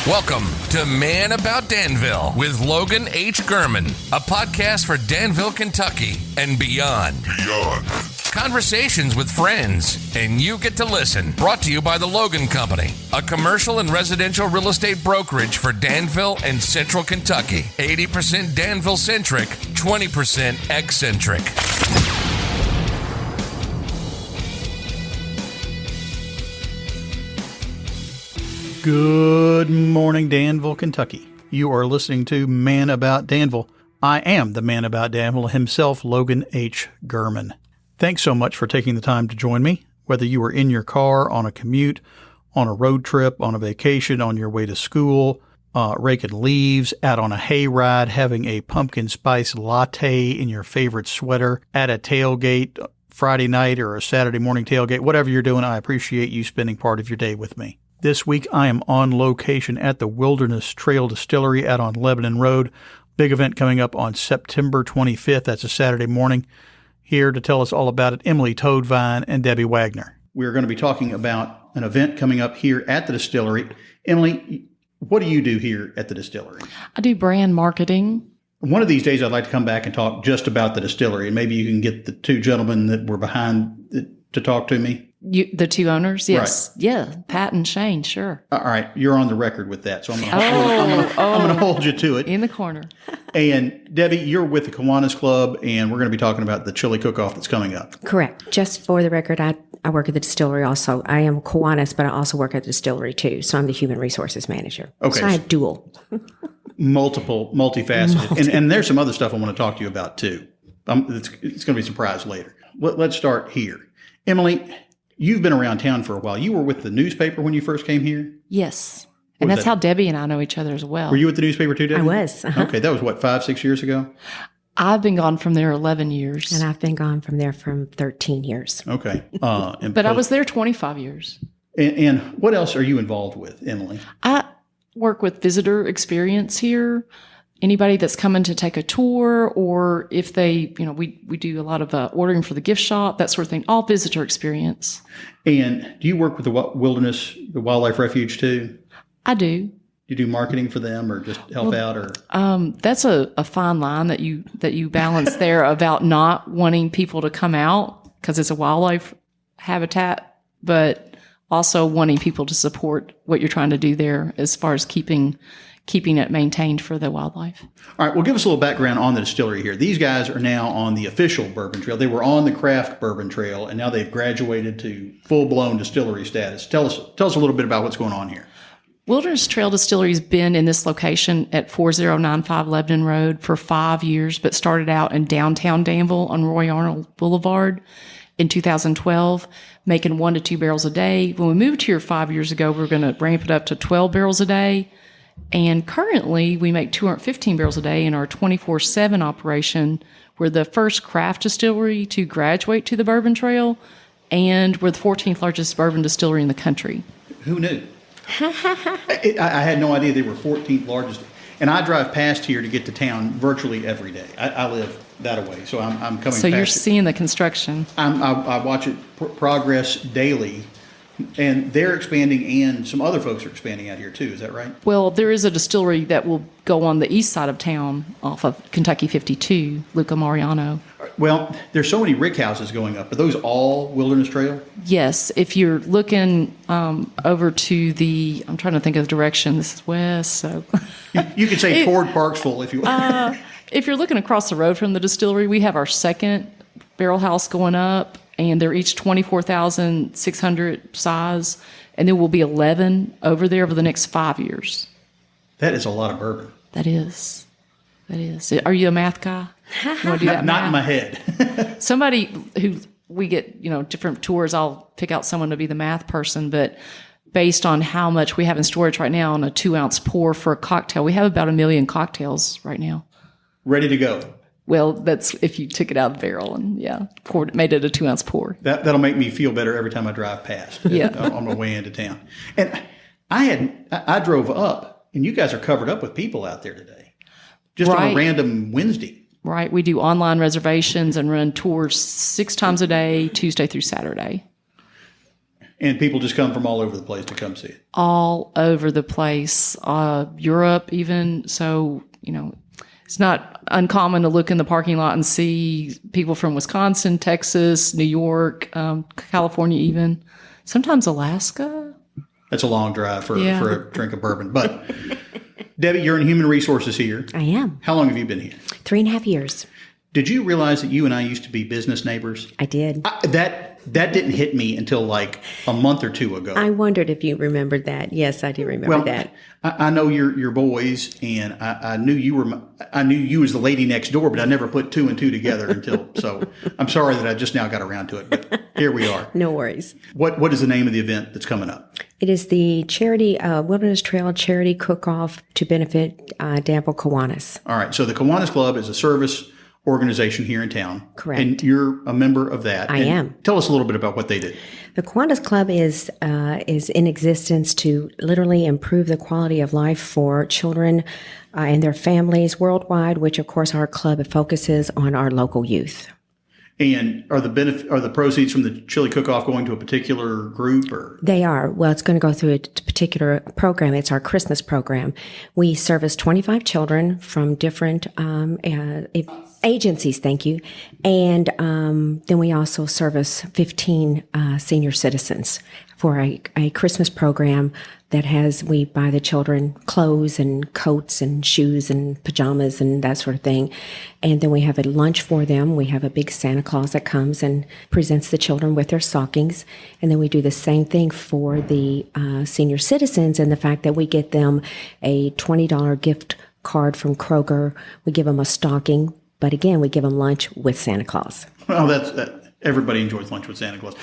Welcome to Man About Danville with Logan H. Gurman, a podcast for Danville, Kentucky and beyond. Conversations with friends, and you get to listen. Brought to you by the Logan Company, a commercial and residential real estate brokerage for Danville and Central Kentucky. 80% Danville-centric, 20% eccentric. Good morning, Danville, Kentucky. You are listening to Man About Danville. I am the Man About Danville himself, Logan H. Gurman. Thanks so much for taking the time to join me, whether you are in your car, on a commute, on a road trip, on a vacation, on your way to school, raking leaves, out on a hayride, having a pumpkin spice latte in your favorite sweater, at a tailgate Friday night or a Saturday morning tailgate. Whatever you're doing, I appreciate you spending part of your day with me. This week, I am on location at the Wilderness Trail Distillery out on Lebanon Road. Big event coming up on September 25th. That's a Saturday morning. Here to tell us all about it, Emily Toadvine and Debbie Wagner. We're going to be talking about an event coming up here at the distillery. Emily, what do you do here at the distillery? I do brand marketing. One of these days, I'd like to come back and talk just about the distillery, and maybe you can get the two gentlemen that were behind to talk to me. The two owners? Yes. Right. Yeah. Pat and Shane, sure. All right. You're on the record with that, so I'm going to hold you to it. In the corner. And Debbie, you're with the Kiwanis Club, and we're going to be talking about the chili cook-off that's coming up. Correct. Just for the record, I work at the distillery also. I am Kiwanis, but I also work at the distillery too. So I'm the human resources manager. Okay. So I have dual. Multifaceted. And there's some other stuff I want to talk to you about too. It's going to be a surprise later. Let's start here. Emily, you've been around town for a while. You were with the newspaper when you first came here? Yes. And that's how Debbie and I know each other as well. Were you at the newspaper too, Debbie? I was. Uh-huh. Okay. That was what, 5-6 years ago? I've been gone from there 11 years. And I've been gone from there for 13 years. Okay. But I was there 25 years. And what else are you involved with, Emily? I work with visitor experience here. Anybody that's coming to take a tour, or if they, we do a lot of ordering for the gift shop, that sort of thing, all visitor experience. And do you work with the Wildlife Refuge too? I do. You do marketing for them, or just help out, or? That's a fine line that you balance there about not wanting people to come out because it's a wildlife habitat, but also wanting people to support what you're trying to do there as far as keeping it maintained for the wildlife. All right. Well, give us a little background on the distillery here. These guys are now on the official bourbon trail. They were on the craft bourbon trail, and now they've graduated to full-blown distillery status. Tell us a little bit about what's going on here. Wilderness Trail Distillery has been in this location at 4095 Lebanon Road for 5 years, but started out in downtown Danville on Roy Arnold Boulevard in 2012, making 1 to 2 barrels a day. When we moved here 5 years ago, we were going to ramp it up to 12 barrels a day. And currently, we make 215 barrels a day in our 24/7 operation. We're the first craft distillery to graduate to the Bourbon Trail, and we're the 14th largest bourbon distillery in the country. Who knew? I had no idea they were 14th largest. And I drive past here to get to town virtually every day. I live that way, so I'm coming past. So you're seeing the construction. I watch it progress daily. And they're expanding, and some other folks are expanding out here too. Is that right? Well, there is a distillery that will go on the east side of town off of Kentucky 52, Luca Mariano. Well, there's so many rick houses going up. Are those all Wilderness Trail? Yes. If you're looking over to the, I'm trying to think of the direction. This is west, so. You could say Ford Parksville if you want. If you're looking across the road from the distillery, we have our second barrel house going up. And they're each 24,600 size, and there will be 11 over there over the next 5 years. That is a lot of bourbon. That is. Are you a math guy? You want to do that? Not in my head. Somebody who we get, different tours, I'll pick out someone to be the math person, but based on how much we have in storage right now on a 2-ounce pour for a cocktail, we have about 1 million cocktails right now. Ready to go. Well, that's if you took it out of the barrel and made it a 2-ounce pour. That'll make me feel better every time I drive past. On my way into town. And I drove up, and you guys are covered up with people out there today, just on a random Wednesday. Right. We do online reservations and run tours 6 times a day, Tuesday through Saturday. And people just come from all over the place to come see it. All over the place, Europe even. So, it's not uncommon to look in the parking lot and see people from Wisconsin, Texas, New York, California even. Sometimes Alaska. That's a long drive for a drink of bourbon. But, Debbie, you're in Human Resources here. I am. How long have you been here? 3.5 years. Did you realize that you and I used to be business neighbors? I did. That didn't hit me until like a month or two ago. I wondered if you remembered that. Yes, I do remember that. I know your boys, and I knew you was the lady next door, but I never put two and two together until. So I'm sorry that I just now got around to it, but here we are. No worries. What is the name of the event that's coming up? It is the charity Wilderness Trail Charity Cook Off to benefit Danville Kiwanis. All right. So the Kiwanis Club is a service organization here in town. Correct. And you're a member of that. I am. Tell us a little bit about what they do. The Kiwanis Club is in existence to literally improve the quality of life for children and their families worldwide, which of course our club focuses on our local youth. And are the proceeds from the chili cook-off going to a particular group, or? They are. Well, it's going to go through a particular program. It's our Christmas program. We service 25 children from different agencies, thank you. And then we also service 15 senior citizens for a Christmas program that we buy the children clothes and coats and shoes and pajamas and that sort of thing. And then we have a lunch for them. We have a big Santa Claus that comes and presents the children with their stockings. And then we do the same thing for the senior citizens, and the fact that we get them a $20 gift card from Kroger. We give them a stocking, but again, we give them lunch with Santa Claus. Well, everybody enjoys lunch with Santa Claus.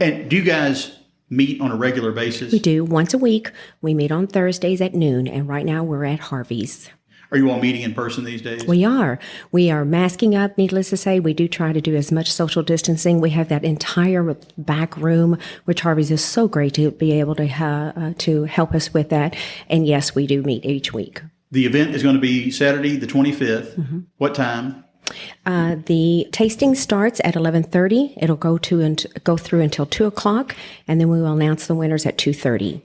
And do you guys meet on a regular basis? We do. Once a week. We meet on Thursdays at noon, and right now we're at Harvey's. Are you all meeting in person these days? We are. We are masking up, needless to say. We do try to do as much social distancing. We have that entire back room, which Harvey's is so great to be able to help us with that. And yes, we do meet each week. The event is going to be Saturday, the 25th. Mm-hmm. What time? The tasting starts at 11:30. It'll go through until 2:00, and then we will announce the winners at 2:30.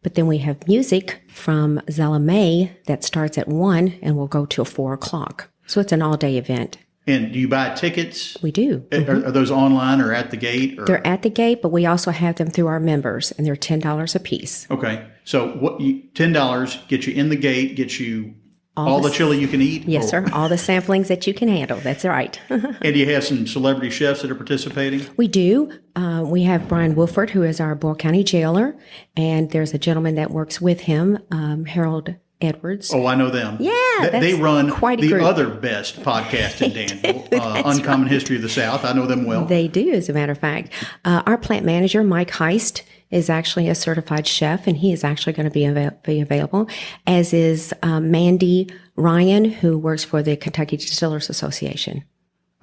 But then we have music from Zella Mae that starts at 1 and will go till 4:00. So it's an all-day event. And do you buy tickets? We do. Mm-hmm. Are those online or at the gate? Or? They're at the gate, but we also have them through our members, and they're $10 a piece. Okay. So $10 gets you in the gate, gets you all the chili you can eat? Yes, sir. All the samplings that you can handle. That's right. And do you have some celebrity chefs that are participating? We do. We have Brian Wolford, who is our Boyle County jailer, and there's a gentleman that works with him, Harold Edwards. Oh, I know them. Yeah, they run quite a the group. Other best podcast in Danville, Uncommon right. History of the South. I know them well. They do, as a matter of fact. Our plant manager, Mike Heist, is actually a certified chef, and he is actually going to be available, as is Mandy Ryan, who works for the Kentucky Distillers Association.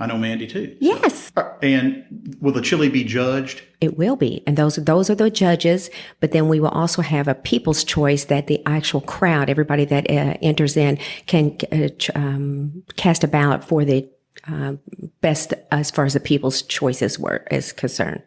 I know Mandy, too. Yes. And will the chili be judged? It will be. And those are the judges. But then we will also have a people's choice that the actual crowd, everybody that enters in, can cast a ballot for the best as far as the people's choices is concerned.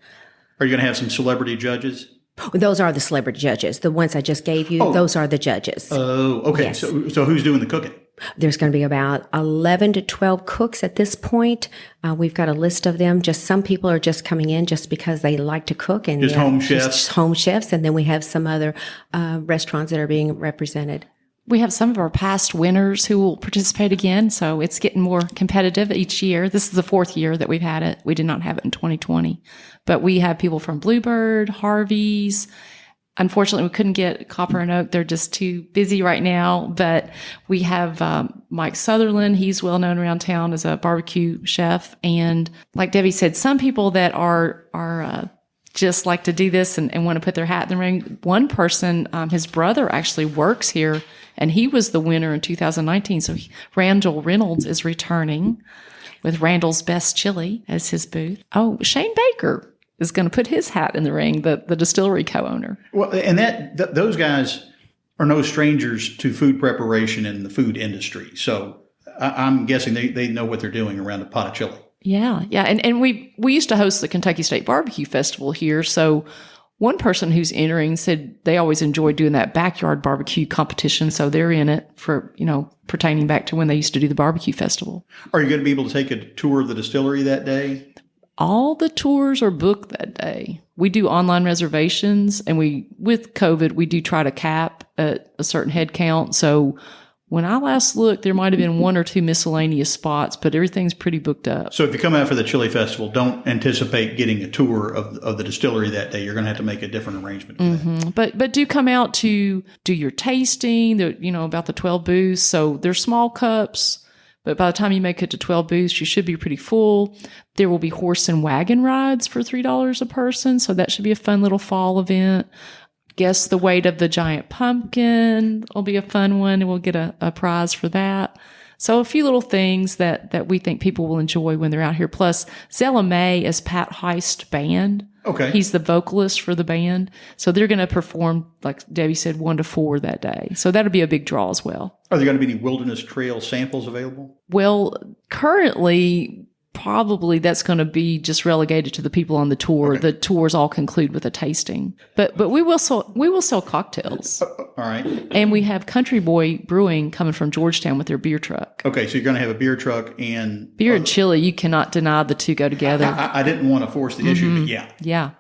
Are you going to have some celebrity judges? Those are the celebrity judges. The ones I just gave you, those are the judges. Oh, okay. Yes. So who's doing the cooking? There's going to be about 11 to 12 cooks at this point. We've got a list of them. Just some people are just coming in just because they like to cook. And just home chefs? Just home chefs. And then we have some other restaurants that are being represented. We have some of our past winners who will participate again, so it's getting more competitive each year. This is the fourth year that we've had it. We did not have it in 2020. But we have people from Bluebird, Harvey's. Unfortunately, we couldn't get Copper and Oak. They're just too busy right now. But we have Mike Sutherland. He's well known around town as a barbecue chef. And like Debbie said, some people that are just like to do this and want to put their hat in the ring. One person, his brother actually works here, and he was the winner in 2019. So Randall Reynolds is returning with Randall's Best Chili as his booth. Oh, Shane Baker is going to put his hat in the ring, the distillery co-owner. Well, and those guys are no strangers to food preparation in the food industry. So I'm guessing they know what they're doing around a pot of chili. Yeah. And we used to host the Kentucky State Barbecue Festival here. So One person who's entering said they always enjoy doing that backyard barbecue competition. So they're in it for, pertaining back to when they used to do the barbecue festival. Are you going to be able to take a tour of the distillery that day? All the tours are booked that day. We do online reservations, and with COVID, we do try to cap at a certain head count. So when I last looked, there might have been 1 or 2 miscellaneous spots, but everything's pretty booked up. So if you come out for the chili festival, don't anticipate getting a tour of the distillery that day. You're going to have to make a different arrangement for that. But do come out to do your tasting, about the 12 booths. So they're small cups. But by the time you make it to 12 booths, you should be pretty full. There will be horse and wagon rides for $3 a person. So that should be a fun little fall event. Guess the weight of the giant pumpkin will be a fun one, and we'll get a prize for that. So a few little things that we think people will enjoy when they're out here. Plus, Zella May is Pat Heist's band. Okay. He's the vocalist for the band. So they're going to perform, like Debbie said, 1 to 4 that day. So that'll be a big draw as well. Are there going to be any Wilderness Trail samples available? Well, currently, probably that's going to be just relegated to the people on the tour. Okay. The tours all conclude with a tasting. But we will sell cocktails. All right. And we have Country Boy Brewing coming from Georgetown with their beer truck. Okay, so you're going to have a beer truck and... Beer and chili, you cannot deny the two go together. I didn't want to force the issue, but yeah. Yeah.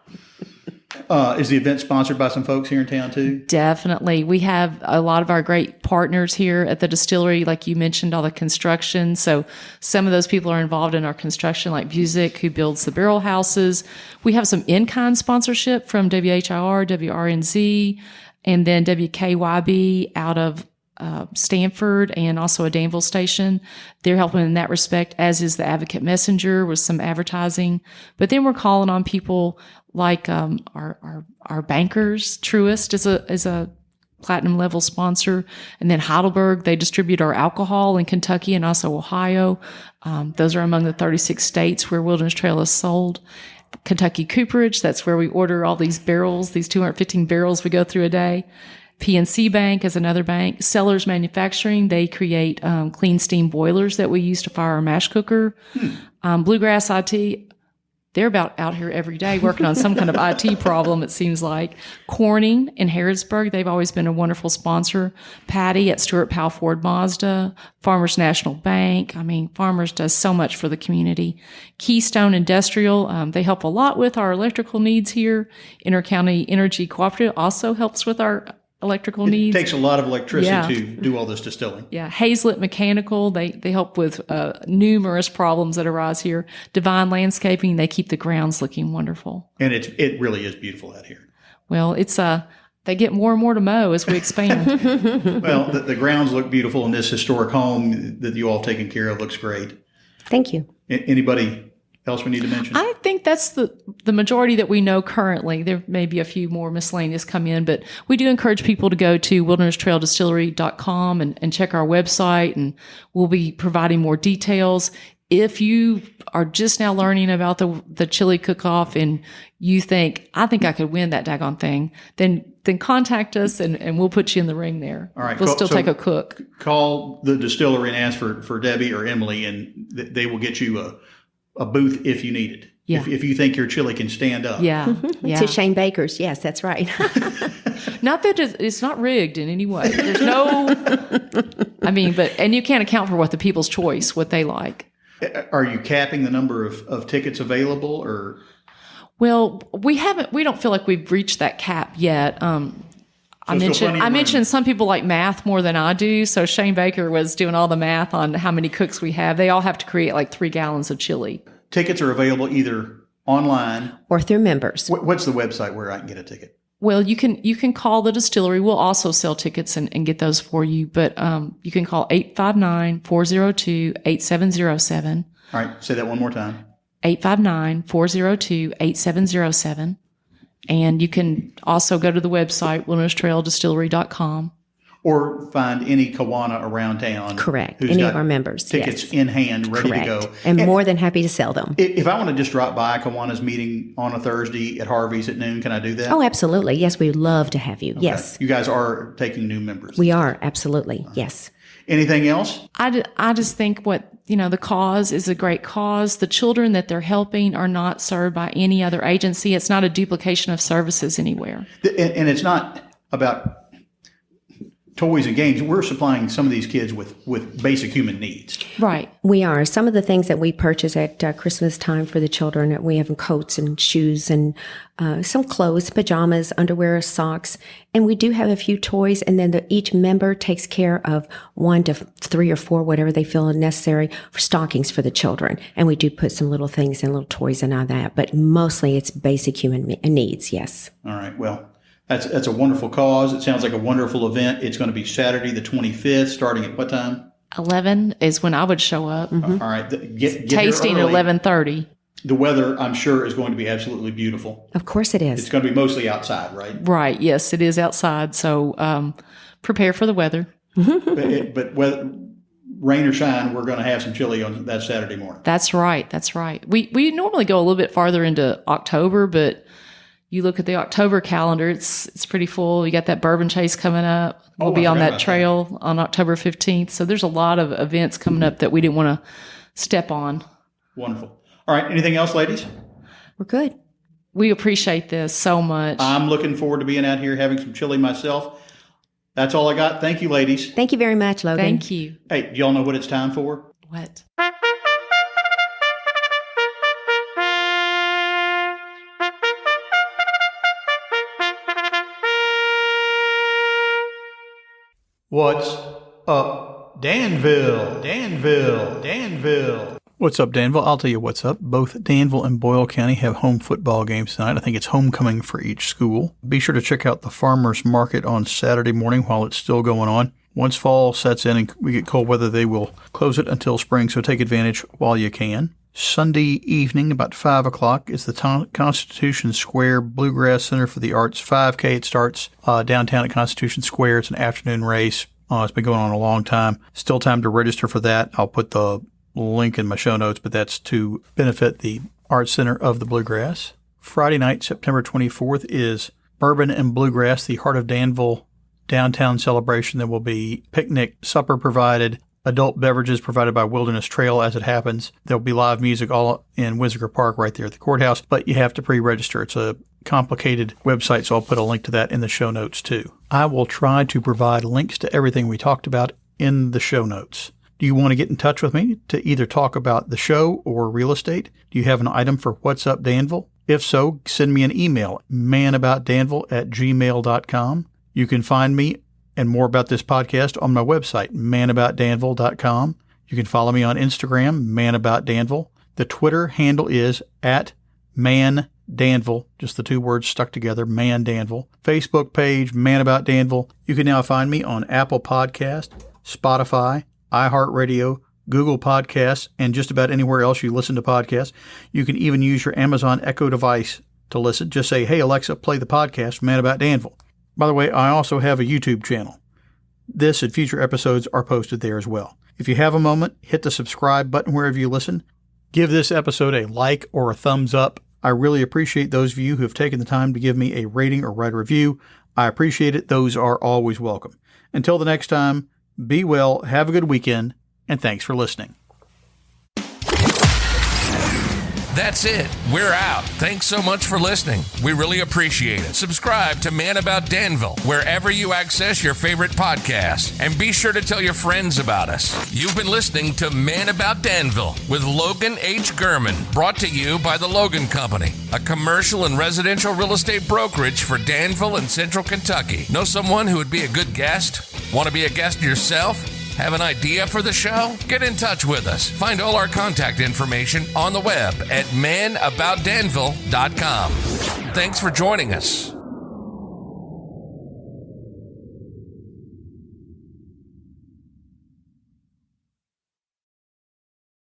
Is the event sponsored by some folks here in town too? Definitely. We have a lot of our great partners here at the distillery, like you mentioned, all the construction. So some of those people are involved in our construction, like Busick, who builds the barrel houses. We have some in-kind sponsorship from WHIR, WRNZ, and then WKYB out of Stanford, and also a Danville station. They're helping in that respect, as is the Advocate Messenger with some advertising. But then we're calling on people like our bankers. Truist is a platinum level sponsor, and then Heidelberg. They distribute our alcohol in Kentucky and also Ohio. Those are among the 36 states where Wilderness Trail is sold. Kentucky Cooperage, that's where we order all these barrels, these 215 barrels we go through a day. PNC Bank is another bank. Sellers Manufacturing, they create clean steam boilers that we use to fire our mash cooker. Bluegrass IT, they're about out here every day working on some kind of IT problem, it seems like. Corning in Harrodsburg, they've always been a wonderful sponsor. Patty at Stuart Powell Ford Mazda. Farmers National Bank. I mean, Farmers does so much for the community. Keystone Industrial, they help a lot with our electrical needs here. Intercounty Energy Cooperative also helps with our electrical needs. It takes a lot of electricity to do all this distilling. Yeah. Hazlitt Mechanical, they help with numerous problems that arise here. Divine Landscaping, they keep the grounds looking wonderful. And it really is beautiful out here. Well, it's they get more and more to mow as we expand. Well, the grounds look beautiful, and this historic home that you all have taken care of looks great. Thank you. Anybody else we need to mention? I think that's the majority that we know currently. There may be a few more miscellaneous come in, but we do encourage people to go to wildernesstraildistillery.com and check our website, and we'll be providing more details. If you are just now learning about the chili cook-off and you think, I think I could win that daggone thing, then contact us and we'll put you in the ring there. All right. We'll still take a cook. Call the distillery and ask for Debbie or Emily, and they will get you a booth if you need it. Yeah. If you think your chili can stand up. Yeah. Yeah. To Shane Baker's. Yes, that's right. Not that it's not rigged in any way. There's no, and you can't account for what the people's choice, what they like. Are you capping the number of tickets available, or? Well, we don't feel like we've reached that cap yet. I mentioned some people like math more than I do. So Shane Baker was doing all the math on how many cooks we have. They all have to create like 3 gallons of chili. Tickets are available either online or through members. What's the website where I can get a ticket? Well, you can call the distillery. We'll also sell tickets and get those for you. But you can call 859-402-8707. All right. Say that one more time. 859-402-8707. And you can also go to the website, wildernesstraildistillery.com. Or find any Kiwana around town. Correct. Who's any got of our members. Tickets yes. in hand, ready Correct. to go. And more than happy to sell them. If I want to just drop by Kiwana's meeting on a Thursday at Harvey's at noon, can I do that? Oh, absolutely. Yes, we would love to have you. Okay. Yes. You guys are taking new members. We are. Absolutely. Yes. Anything else? I just think what the cause is a great cause. The children that they're helping are not served by any other agency. It's not a duplication of services anywhere. And it's not about toys and games. We're supplying some of these kids with basic human needs. Right. We are. Some of the things that we purchase at Christmas time for the children, we have coats and shoes and some clothes, pajamas, underwear, socks. And we do have a few toys. And then each member takes care of 1 to 3 or 4, whatever they feel necessary, for stockings for the children. And we do put some little things and little toys and all that. But mostly it's basic human needs, yes. All right. Well, that's a wonderful cause. It sounds like a wonderful event. It's going to be Saturday the 25th, starting at what time? 11 is when I would show up. Mm-hmm. All right. Get Tasting at early. 11:30. The weather, I'm sure, is going to be absolutely beautiful. Of course it is. It's going to be mostly outside, right? Right. Yes, it is outside. So prepare for the weather. But whether rain or shine, we're going to have some chili on that Saturday morning. That's right. That's right. We normally go a little bit farther into October, but you look at the October calendar, it's pretty full. You got that bourbon chase coming up. We'll be on that trail on October 15th. So there's a lot of events coming up that we didn't want to step on. Wonderful. All right. Anything else, ladies? We're good. We appreciate this so much. I'm looking forward to being out here having some chili myself. That's all I got. Thank you, ladies. Thank you very much, Logan. Thank you. Hey, do y'all know what it's time for? What? What's up, Danville? What's up, Danville? I'll tell you what's up. Both Danville and Boyle County have home football games tonight. I think it's homecoming for each school. Be sure to check out the farmers market on Saturday morning while it's still going on. Once fall sets in and we get cold weather, they will close it until spring, so take advantage while you can. Sunday evening, about 5 o'clock, is the Constitution Square Bluegrass Center for the Arts 5K. It starts downtown at Constitution Square. It's an afternoon race. It's been going on a long time. Still time to register for that. I'll put the link in my show notes, but that's to benefit the Arts Center of the Bluegrass. Friday night, September 24th, is Bourbon and Bluegrass, the Heart of Danville downtown celebration. There will be picnic, supper provided, adult beverages provided by Wilderness Trail as it happens. There'll be live music all in Whizziger Park right there at the courthouse, but you have to pre-register. It's a complicated website, so I'll put a link to that in the show notes too. I will try to provide links to everything we talked about in the show notes. Do you want to get in touch with me to either talk about the show or real estate? Do you have an item for What's Up Danville? If so, send me an email, manaboutdanville@gmail.com. You can find me and more about this podcast on my website, ManAboutDanville.com. You can follow me on Instagram, ManAboutDanville. The Twitter handle is @ManDanville, just the 2 words stuck together, ManDanville. Facebook page, ManAboutDanville. You can now find me on Apple Podcast, Spotify, iHeartRadio, Google Podcasts, and just about anywhere else you listen to podcasts. You can even use your Amazon Echo device to listen. Just say, hey, Alexa, play the podcast, Man About Danville. By the way, I also have a YouTube channel. This and future episodes are posted there as well. If you have a moment, hit the subscribe button wherever you listen. Give this episode a like or a thumbs up. I really appreciate those of you who have taken the time to give me a rating or write a review. I appreciate it. Those are always welcome. Until the next time, be well, have a good weekend, and thanks for listening. That's it. We're out. Thanks so much for listening. We really appreciate it. Subscribe to Man About Danville wherever you access your favorite podcasts, and be sure to tell your friends about us. You've been listening to Man About Danville with Logan H. Gurman, brought to you by the Logan Company, a commercial and residential real estate brokerage for Danville and Central Kentucky. Know someone who would be a good guest? Want to be a guest yourself? Have an idea for the show? Get in touch with us. Find all our contact information on the web at ManAboutDanville.com. Thanks for joining us.